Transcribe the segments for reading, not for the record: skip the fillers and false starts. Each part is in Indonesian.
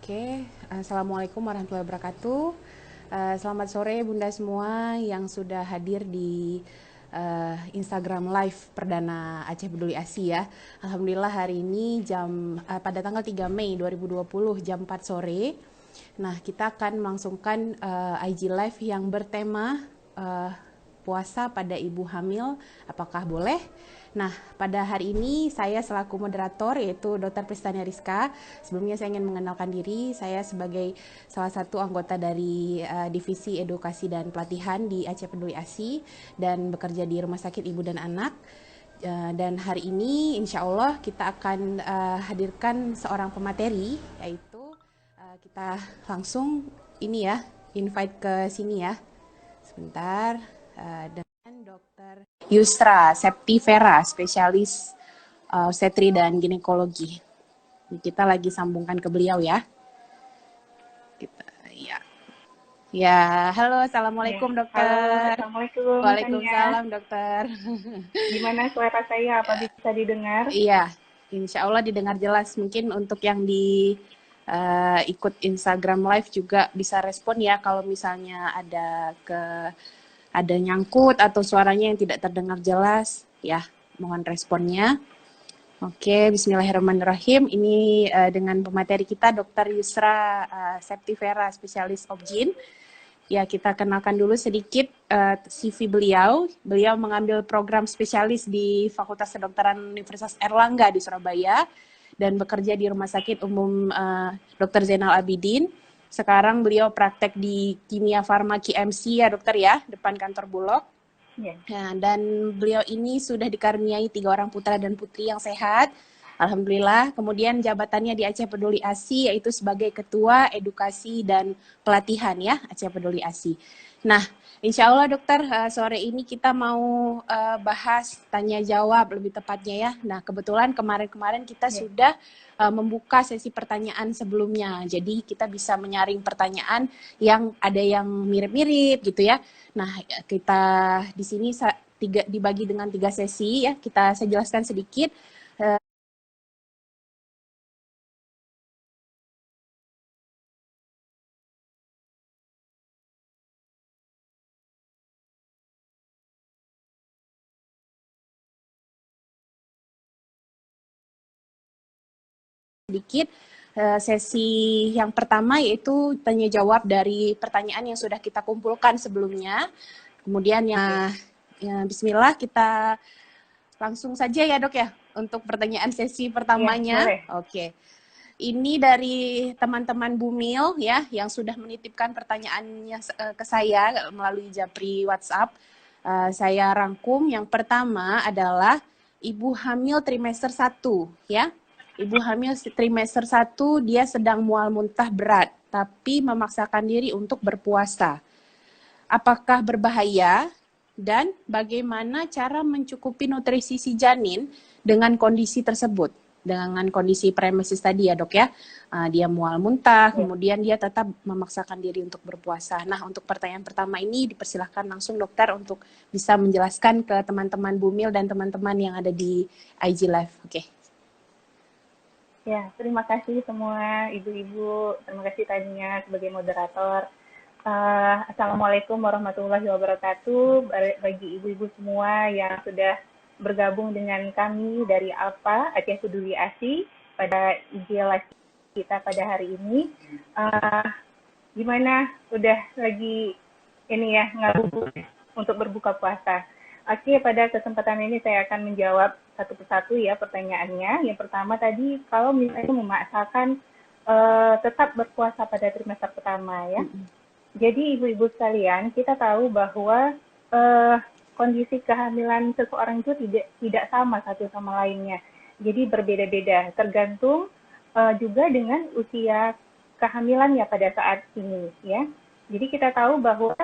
Oke, Assalamualaikum warahmatullahi wabarakatuh. Selamat sore Bunda semua yang sudah hadir di Instagram Live Perdana Aceh Peduli ASI ya. Alhamdulillah hari ini pada tanggal 3 Mei 2020 jam 4 sore. Nah, kita akan melangsungkan IG Live yang bertema uh, puasa pada ibu hamil, apakah boleh? Nah, pada hari ini saya selaku moderator yaitu Dr. Pristania Rizka. Sebelumnya saya ingin mengenalkan diri, saya sebagai salah satu anggota dari Divisi Edukasi dan Pelatihan di Aceh Peduli ASI dan bekerja di Rumah Sakit Ibu dan Anak. Dan hari ini insya Allah kita akan hadirkan seorang pemateri, yaitu kita langsung ini ya, invite ke sini ya. Sebentar, dengan Dr. Yusra Septivera, spesialis obstetri dan ginekologi. Kita lagi sambungkan ke beliau ya. Ya. Ya, halo, assalamualaikum dokter. Halo, assalamualaikum Tania. Waalaikumsalam dokter. Gimana suara saya? Apa bisa didengar? Iya, insya Allah didengar jelas. Mungkin untuk yang ikut Instagram Live juga bisa respon ya kalau misalnya ada nyangkut atau suaranya yang tidak terdengar jelas ya. Mohon responnya. Oke, bismillahirrahmanirrahim. Ini dengan pemateri kita Dr. Yusra Septivera, spesialis obgyn. Ya, kita kenalkan dulu sedikit CV beliau. Beliau mengambil program spesialis di Fakultas Kedokteran Universitas Erlangga di Surabaya dan bekerja di Rumah Sakit Umum Dr. Zainal Abidin. Sekarang beliau praktek di Kimia Farma KMC ya dokter ya, depan kantor Bulog. Ya. Dan beliau ini sudah dikaruniai 3 orang putra dan putri yang sehat. Alhamdulillah. Kemudian jabatannya di Aceh Peduli ASI yaitu sebagai Ketua Edukasi dan Pelatihan ya Aceh Peduli ASI. Nah, insya Allah dokter sore ini kita mau bahas tanya jawab lebih tepatnya ya. Nah, kebetulan kemarin-kemarin kita sudah membuka sesi pertanyaan sebelumnya. Jadi kita bisa menyaring pertanyaan yang ada yang mirip-mirip gitu ya. Nah, kita di sini dibagi dengan 3 sesi ya. Saya jelaskan sedikit. Sedikit sesi yang pertama yaitu tanya jawab dari pertanyaan yang sudah kita kumpulkan sebelumnya. Kemudian bismillah kita langsung saja ya dok ya untuk pertanyaan sesi pertamanya. Ya, Oke. Ini dari teman-teman Bumil ya yang sudah menitipkan pertanyaannya ke saya melalui Japri WhatsApp. Saya rangkum. Yang pertama adalah ibu hamil trimester 1 ya. Ibu hamil trimester 1 dia sedang mual muntah berat tapi memaksakan diri untuk berpuasa. Apakah berbahaya dan bagaimana cara mencukupi nutrisi si janin dengan kondisi tersebut? Dengan kondisi premesis tadi ya dok ya, dia mual muntah, kemudian dia tetap memaksakan diri untuk berpuasa. Nah untuk pertanyaan pertama ini dipersilahkan langsung dokter untuk bisa menjelaskan ke teman-teman Bumil dan teman-teman yang ada di IG Live. Oke. Ya, terima kasih semua ibu-ibu. Terima kasih Tania sebagai moderator. Assalamualaikum warahmatullahi wabarakatuh. Bagi ibu-ibu semua yang sudah bergabung dengan kami dari ALPA Aceh Peduli ASI pada IG Live kita pada hari ini. Gimana? Udah lagi ini ya ngabuburit untuk berbuka puasa. Oke, pada kesempatan ini saya akan menjawab satu persatu ya pertanyaannya. Yang pertama tadi, kalau misalnya memaksakan tetap berpuasa pada trimester pertama ya. Jadi ibu-ibu sekalian, kita tahu bahwa kondisi kehamilan seseorang itu tidak sama satu sama lainnya. Jadi berbeda-beda, tergantung juga dengan usia kehamilannya pada saat ini ya. Jadi kita tahu bahwa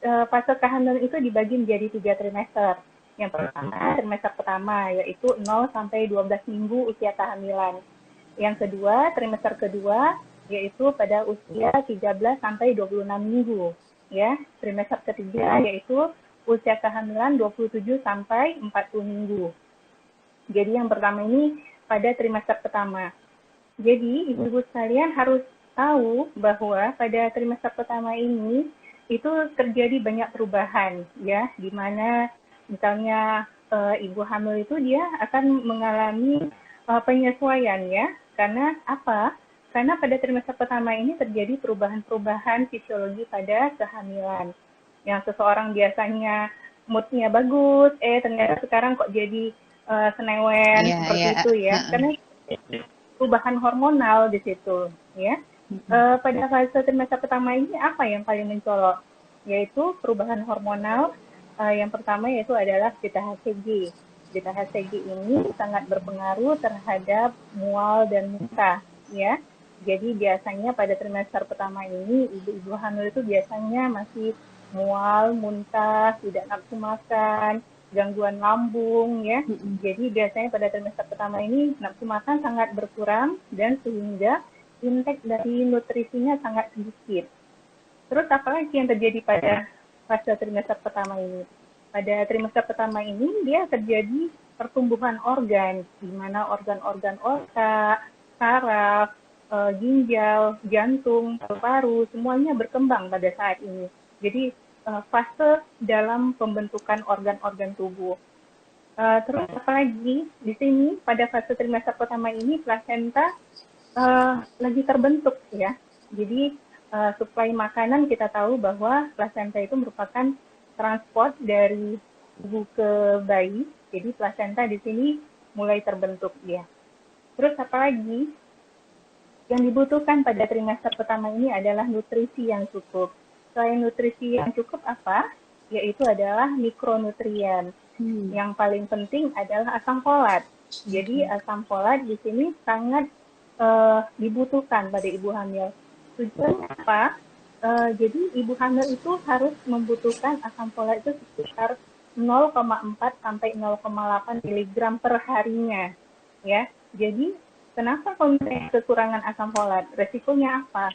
fase kehamilan itu dibagi menjadi 3 trimester. Yang pertama, trimester pertama yaitu 0 sampai 12 minggu usia kehamilan. Yang kedua, trimester kedua yaitu pada usia 13 sampai 26 minggu. Ya, trimester ketiga yaitu usia kehamilan 27 sampai 40 minggu. Jadi yang pertama ini pada trimester pertama. Jadi ibu-ibu sekalian harus tahu bahwa pada trimester pertama ini itu terjadi banyak perubahan ya, di mana misalnya ibu hamil itu dia akan mengalami penyesuaian ya, karena apa? Karena pada trimester pertama ini terjadi perubahan-perubahan fisiologi pada kehamilan. Yang seseorang biasanya moodnya bagus, ternyata sekarang kok jadi senewen seperti itu ya, karena perubahan hormonal di situ ya. Pada fase trimester pertama ini apa yang paling mencolok? Yaitu perubahan hormonal. Yang pertama yaitu adalah beta HCG. Beta HCG ini sangat berpengaruh terhadap mual dan muntah ya. Jadi biasanya pada trimester pertama ini ibu-ibu hamil itu biasanya masih mual, muntah, tidak nafsu makan, gangguan lambung ya. Jadi biasanya pada trimester pertama ini nafsu makan sangat berkurang dan sehingga intake dari nutrisinya sangat sedikit. Terus apalagi yang terjadi pada fase trimester pertama ini? Pada trimester pertama ini dia terjadi pertumbuhan organ, di mana organ-organ otak, saraf, ginjal, jantung, paru-paru, semuanya berkembang pada saat ini. Jadi fase dalam pembentukan organ-organ tubuh. Terus apalagi di sini pada fase trimester pertama ini plasenta lagi terbentuk ya. Jadi suplai makanan kita tahu bahwa plasenta itu merupakan transport dari ibu ke bayi. Jadi plasenta di sini mulai terbentuk ya. Terus apalagi yang dibutuhkan pada trimester pertama ini adalah nutrisi yang cukup. Selain nutrisi yang cukup apa? Yaitu adalah mikronutrien. Yang paling penting adalah asam folat. Jadi asam folat di sini sangat dibutuhkan pada ibu hamil. Tujuannya apa? Jadi ibu hamil itu harus membutuhkan asam folat itu sekitar 0,4 sampai 0,8 mg per harinya. Ya, jadi kenapa kalau misalnya kekurangan asam folat? Resikonya apa?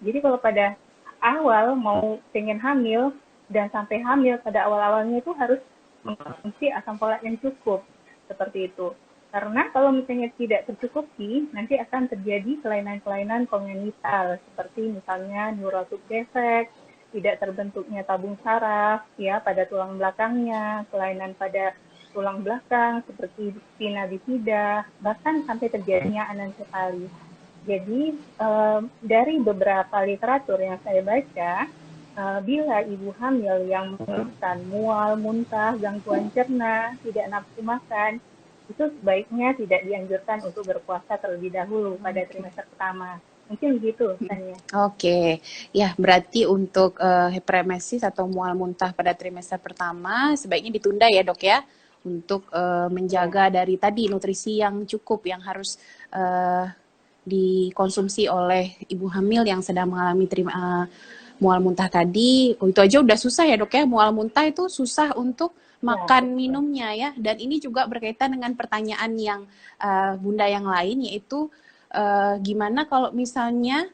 Jadi kalau pada awal mau pengen hamil dan sampai hamil pada awal-awalnya itu harus mengkonsumsi asam folat yang cukup seperti itu. Karena kalau misalnya tidak tercukupi, nanti akan terjadi kelainan-kelainan kongenital seperti misalnya neurotic defect, tidak terbentuknya tabung saraf ya pada tulang belakangnya, kelainan pada tulang belakang seperti spina bifida, bahkan sampai terjadinya anencephaly. Jadi dari beberapa literatur yang saya baca, bila ibu hamil yang mengeluhkan mual, muntah, gangguan cerna, tidak nafsu makan, itu sebaiknya tidak dianjurkan untuk berpuasa terlebih dahulu pada trimester pertama. Mungkin begitu Tania. Oke, ya berarti untuk hiperemesis atau mual muntah pada trimester pertama sebaiknya ditunda ya dok ya, untuk menjaga dari tadi nutrisi yang cukup yang harus dikonsumsi oleh ibu hamil yang sedang mengalami mual muntah tadi. Itu aja udah susah ya dok ya, mual muntah itu susah untuk makan minumnya ya. Dan ini juga berkaitan dengan pertanyaan yang bunda yang lain, yaitu gimana kalau misalnya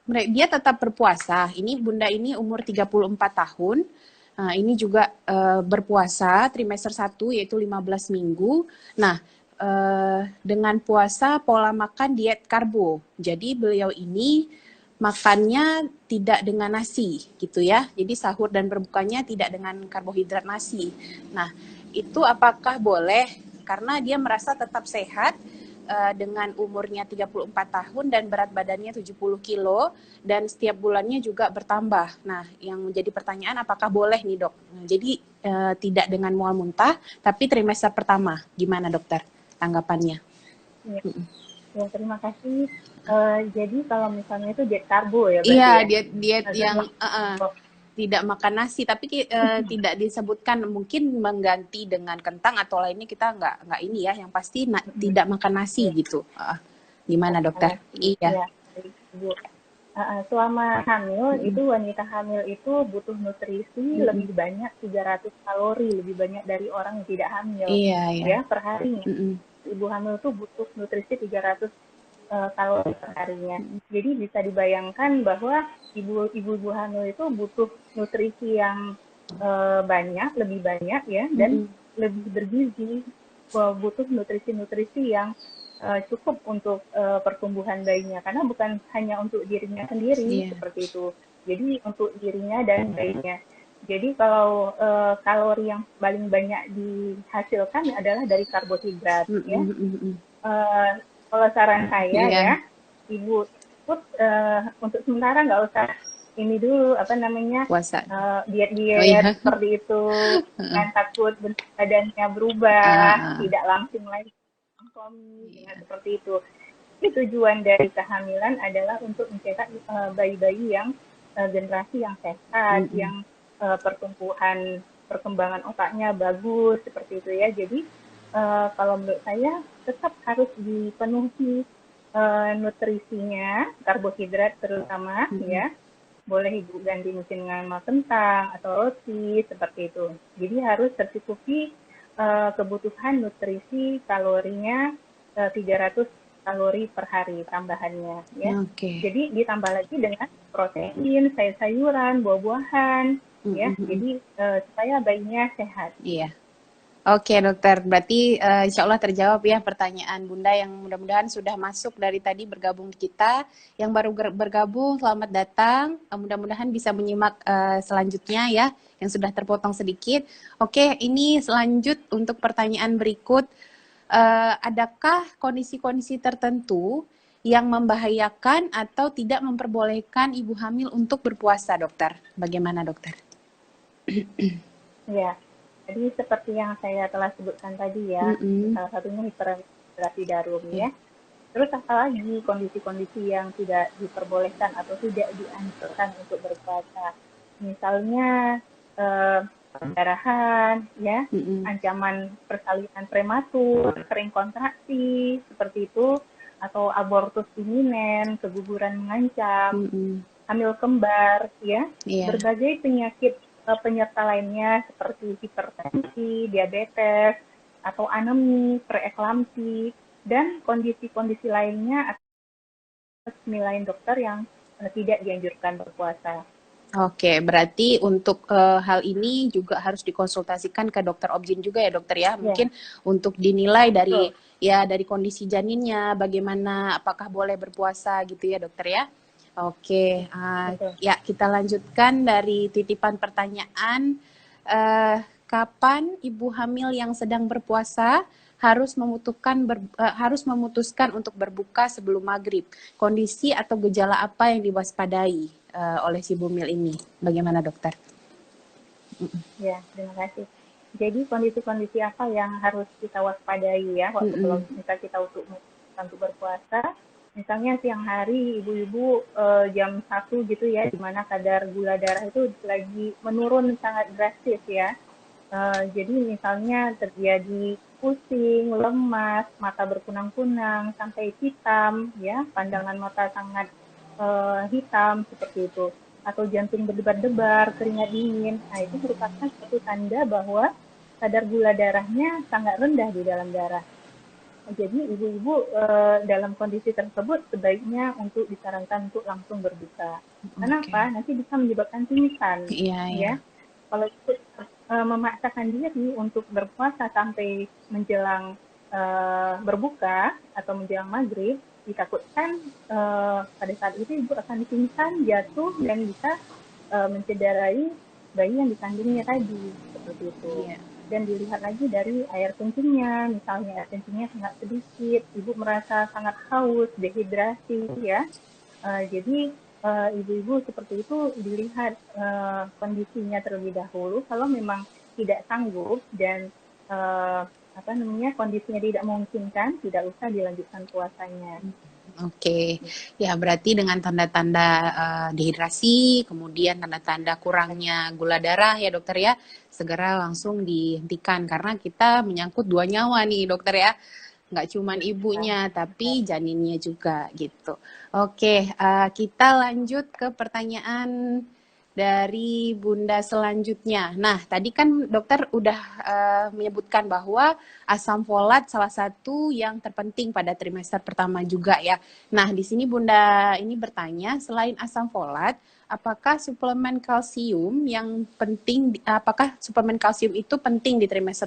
dia tetap berpuasa. Ini bunda ini umur 34 tahun. Nah, ini juga berpuasa trimester 1 yaitu 15 minggu. Nah, dengan puasa pola makan diet karbo. Jadi beliau ini makannya tidak dengan nasi gitu ya. Jadi sahur dan berbukanya tidak dengan karbohidrat nasi. Nah, itu apakah boleh? Karena dia merasa tetap sehat dengan umurnya 34 tahun dan berat badannya 70 kilo dan setiap bulannya juga bertambah. Nah, yang menjadi pertanyaan apakah boleh nih dok? Nah, jadi tidak dengan mual muntah, tapi trimester pertama. Gimana dokter tanggapannya? Ya, terima kasih. Jadi kalau misalnya itu diet karbo ya berarti iya, ya? diet yang tidak makan nasi, tapi tidak disebutkan mungkin mengganti dengan kentang atau lainnya kita nggak ini ya, yang pasti tidak makan nasi gitu. Gimana dokter? Iya. Ibu. Selama hamil itu wanita hamil itu butuh nutrisi lebih banyak 300 kalori lebih banyak dari orang yang tidak hamil ya per harinya. Ibu hamil itu butuh nutrisi 300 kalori per harinya. Jadi bisa dibayangkan bahwa ibu-ibu hamil itu butuh nutrisi yang lebih banyak ya, dan lebih bergizi, butuh nutrisi-nutrisi yang cukup untuk pertumbuhan bayinya, karena bukan hanya untuk dirinya sendiri Iya. seperti itu. Jadi untuk dirinya dan bayinya. Jadi kalau kalori yang paling banyak dihasilkan adalah dari karbohidrat, ya. Eh, Kalau saran saya Iya, ya, ibu ikut untuk sementara nggak usah ini dulu apa namanya puasa. Oh diet-diet iya. seperti itu, Heeh. kan takut bentuk badannya berubah, Ah, tidak langsing lagi suami dengan iya. seperti itu. Jadi tujuan dari kehamilan adalah untuk mencetak bayi-bayi yang generasi yang sehat, Mm-mm. yang perkembangan otaknya bagus seperti itu ya. Jadi kalau menurut saya tetap harus dipenuhi nutrisinya, karbohidrat terutama Mm-mm. ya. Boleh ibu ganti mungkin dengan kentang atau roti seperti itu. Jadi harus tercukupi kebutuhan nutrisi kalorinya 300 kalori per hari tambahannya ya. Oke. Jadi ditambah lagi dengan protein, sayur-sayuran, buah-buahan ya. Mm-mm. Jadi supaya bayinya sehat. Iya. Oke dokter, berarti insya Allah terjawab ya pertanyaan Bunda yang mudah-mudahan sudah masuk dari tadi bergabung di kita. Yang baru bergabung, selamat datang. Mudah-mudahan bisa menyimak selanjutnya ya, yang sudah terpotong sedikit. Oke, ini selanjut untuk pertanyaan berikut. Adakah kondisi-kondisi tertentu yang membahayakan atau tidak memperbolehkan ibu hamil untuk berpuasa, dokter? Bagaimana dokter? Ya, jadi seperti yang saya telah sebutkan tadi ya, Mm-mm. salah satunya hiperventilasi darum Ya. ya. Terus apalagi kondisi-kondisi yang tidak diperbolehkan atau tidak dianjurkan untuk berpuasa. Misalnya pendarahan, ya, Mm-mm. ancaman persalinan prematur, sering kontraksi, seperti itu, atau abortus iminen, keguguran mengancam, Mm-mm. hamil kembar, ya, Iya. berbagai penyakit penyerta lainnya seperti hipertensi, diabetes, atau anemi, preeklamsi, dan kondisi-kondisi lainnya atas penilaian dokter yang tidak dianjurkan berpuasa. Oke, berarti untuk hal ini juga harus dikonsultasikan ke dokter obgyn juga ya dokter ya. Ya, Mungkin untuk dinilai dari betul. ya dari kondisi janinnya, bagaimana apakah boleh berpuasa gitu ya dokter ya. Oke, Betul. ya kita lanjutkan dari titipan pertanyaan. Kapan ibu hamil yang sedang berpuasa harus memutuskan untuk berbuka sebelum maghrib? Kondisi atau gejala apa yang diwaspadai oleh si bumil ini? Bagaimana dokter? Ya, terima kasih. Jadi kondisi-kondisi apa yang harus kita waspadai ya waktu kalau Mm-mm. misal kita untuk berpuasa, misalnya siang hari ibu-ibu jam 1 gitu ya, di mana kadar gula darah itu lagi menurun sangat drastis ya. Jadi misalnya terjadi pusing, lemas, mata berkunang-kunang, sampai hitam, ya, pandangan mata sangat hitam seperti itu, atau jantung berdebar-debar, keringat dingin. Nah, itu merupakan suatu tanda bahwa kadar gula darahnya sangat rendah di dalam darah. Jadi ibu-ibu dalam kondisi tersebut sebaiknya untuk disarankan untuk langsung berbuka. Oke. Kenapa? Nanti bisa menyebabkan pingsan, Iya, iya. ya. Kalau ikut memaksakan diri untuk berpuasa sampai menjelang berbuka atau menjelang maghrib, ditakutkan pada saat itu ibu akan pingsan, jatuh, dan bisa mencederai bayi yang dikandungnya tadi, seperti itu. Iya. Dan dilihat lagi dari air kencingnya, misalnya air kencingnya sangat sedikit, ibu merasa sangat haus, dehidrasi, ya. Jadi ibu-ibu seperti itu dilihat kondisinya terlebih dahulu. Kalau memang tidak sanggup dan apa namanya kondisinya tidak memungkinkan, tidak usah dilanjutkan puasanya. Oke, ya berarti dengan tanda-tanda dehidrasi, kemudian tanda-tanda kurangnya gula darah ya dokter ya, segera langsung dihentikan karena kita menyangkut dua nyawa nih dokter ya, nggak cuman ibunya tapi janinnya juga gitu. Oke, kita lanjut ke pertanyaan dari Bunda selanjutnya. Nah, tadi kan dokter udah menyebutkan bahwa asam folat salah satu yang terpenting pada trimester pertama juga ya. Nah, di sini Bunda ini bertanya, selain asam folat, apakah suplemen kalsium itu penting di trimester